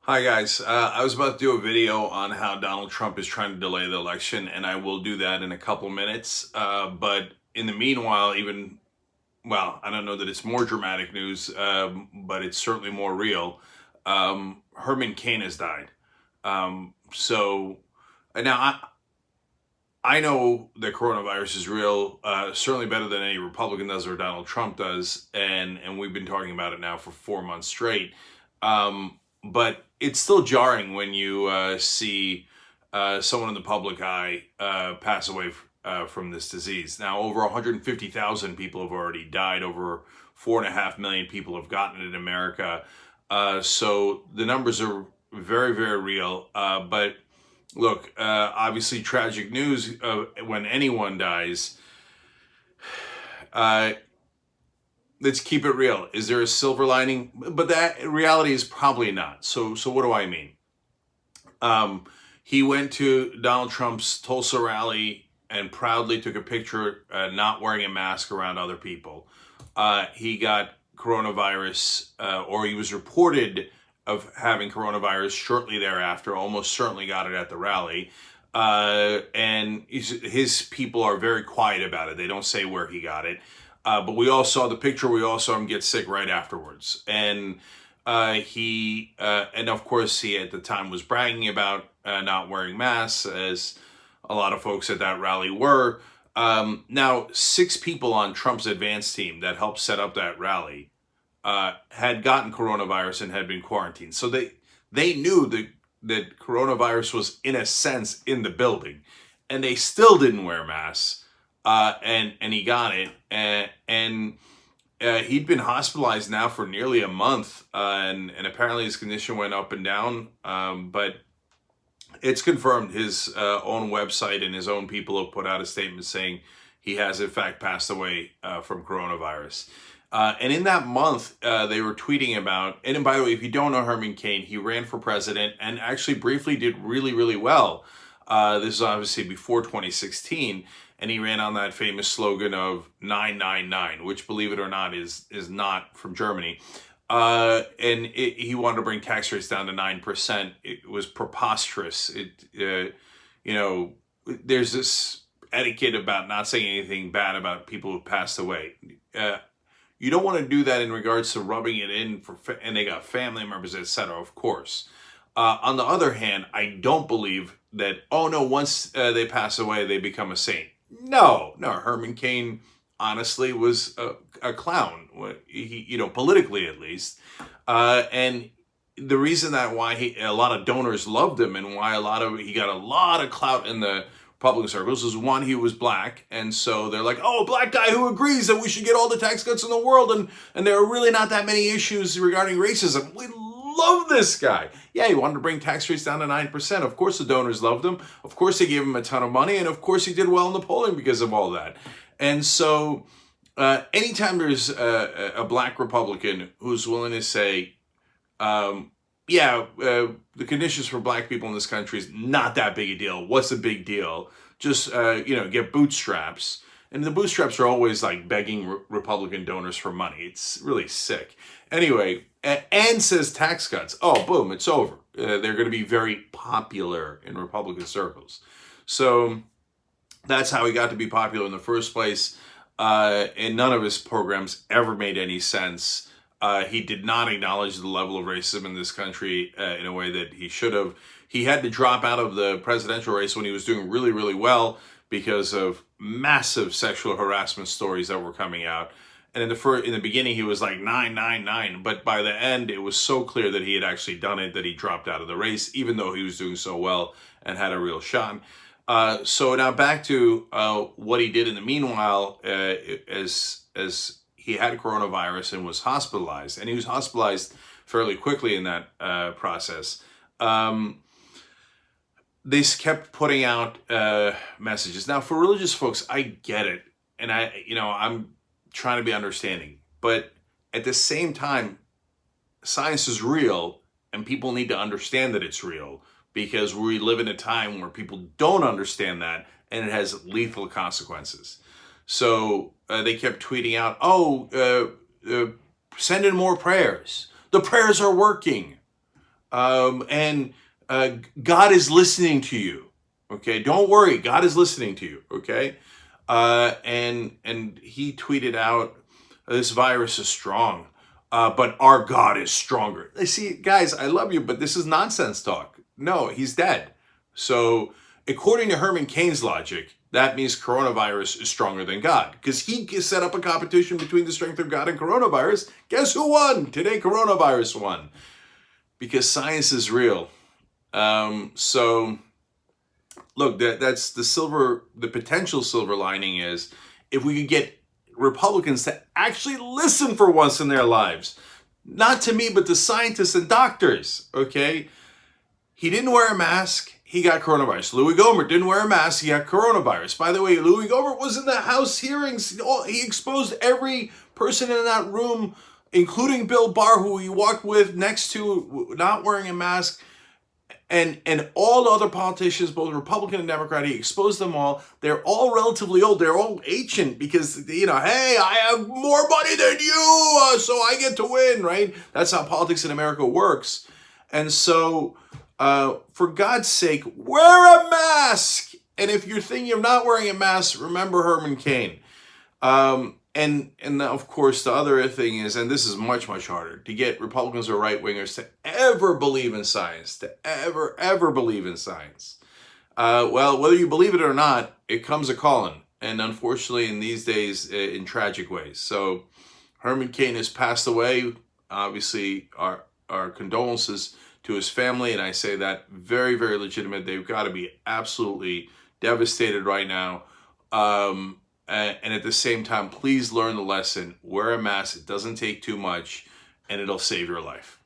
Hi guys, I was about to do a video on how Donald Trump is trying to delay the election, and I will do that in a couple minutes. But in the meanwhile, I don't know that it's more dramatic news, but it's certainly more real. Herman Cain has died. So now I know that coronavirus is real, certainly better than any Republican does or Donald Trump does, and we've been talking about it now for 4 months straight. But it's still jarring when you see someone in the public eye pass away from this disease. Now, over 150,000 people have already died. Over 4.5 million people have gotten it in America. So the numbers are very, very real. But look, obviously, tragic news when anyone dies. Uh, let's keep it real. Is there a silver lining? But that reality is probably not. So what do I mean? He went to Donald Trump's Tulsa rally and proudly took a picture not wearing a mask around other people. He got coronavirus, or he was reported of having coronavirus shortly thereafter, almost certainly got it at the rally. And his people are very quiet about it. They don't say where he got it. But we all saw the picture. We all saw him get sick right afterwards. And and of course, he at the time was bragging about not wearing masks, as a lot of folks at that rally were. Now, 6 people on Trump's advance team that helped set up that rally had gotten coronavirus and had been quarantined. So they knew that coronavirus was, in a sense, in the building. And they still didn't wear masks. And he got it. And he'd been hospitalized now for nearly a month. And apparently his condition went up and down. But it's confirmed. His own website and his own people have put out a statement saying he has, in fact, passed away from coronavirus. And in that month, they were tweeting about, and by the way, if you don't know Herman Cain, he ran for president and actually briefly did really, really well. This is obviously before 2016, and he ran on that famous slogan of 999, which, believe it or not, is not from Germany. He wanted to bring tax rates down to 9%. It was preposterous. There's this etiquette about not saying anything bad about people who passed away. You don't want to do that in regards to rubbing it in and they got family members, etc. Of course. On the other hand, I don't believe that. Oh no, once they pass away, they become a saint. No. Herman Cain honestly was a clown. He, politically at least, and the reason that why a lot of donors loved him and why he got a lot of clout in the Republican circles is, one, he was black, and so they're like, oh, a black guy who agrees that we should get all the tax cuts in the world, and there are really not that many issues regarding racism. We love this guy. Yeah, he wanted to bring tax rates down to 9%. Of course the donors loved him. Of course they gave him a ton of money, and of course he did well in the polling because of all that. And so anytime there's a black Republican who's willing to say, the conditions for black people in this country is not that big a deal. What's the big deal? Just, get bootstraps. And the bootstraps are always like begging Republican donors for money. It's really sick. Anyway, and says tax cuts. Oh, boom, it's over. They're going to be very popular in Republican circles. So that's how he got to be popular in the first place. And none of his programs ever made any sense. He did not acknowledge the level of racism in this country in a way that he should have. He had to drop out of the presidential race when he was doing really, really well because of massive sexual harassment stories that were coming out. And in the beginning, he was like 999. But by the end, it was so clear that he had actually done it that he dropped out of the race, even though he was doing so well and had a real shot. So now back to what he did in the meanwhile, as he had coronavirus and was hospitalized, and he was hospitalized fairly quickly in that process. They kept putting out messages. Now, for religious folks, I get it, and I'm trying to be understanding, but at the same time, science is real, and people need to understand that it's real, because we live in a time where people don't understand that, and it has lethal consequences. So they kept tweeting out, send in more prayers. The prayers are working. And God is listening to you. Okay, don't worry, God is listening to you. Okay, and he tweeted out, "This virus is strong, but our God is stronger." See, guys, I love you, but this is nonsense talk. No, he's dead. So, according to Herman Cain's logic, that means coronavirus is stronger than God, because he set up a competition between the strength of God and coronavirus. Guess who won? Today, coronavirus won, because science is real. So look, that's the potential silver lining is if we could get Republicans to actually listen for once in their lives, not to me, but to scientists and doctors. Okay. He didn't wear a mask. He got coronavirus. Louis Gohmert didn't wear a mask. He got coronavirus. By the way, Louis Gohmert was in the House hearings. He exposed every person in that room, including Bill Barr, who he walked with next to, not wearing a mask. And all the other politicians, both Republican and Democrat, he exposed them all. They're all relatively old. They're all ancient because, hey, I have more money than you, so I get to win, right? That's how politics in America works. And so, for God's sake, wear a mask. And if you're thinking of not wearing a mask, remember Herman Cain. And of course, the other thing is, and this is much, much harder, to get Republicans or right-wingers to ever believe in science, to ever believe in science. Well, whether you believe it or not, it comes a calling. And unfortunately, in these days, in tragic ways. So Herman Cain has passed away. Obviously, our condolences to his family. And I say that very, very legitimate. They've got to be absolutely devastated right now. And at the same time, please learn the lesson. Wear a mask. It doesn't take too much, and it'll save your life.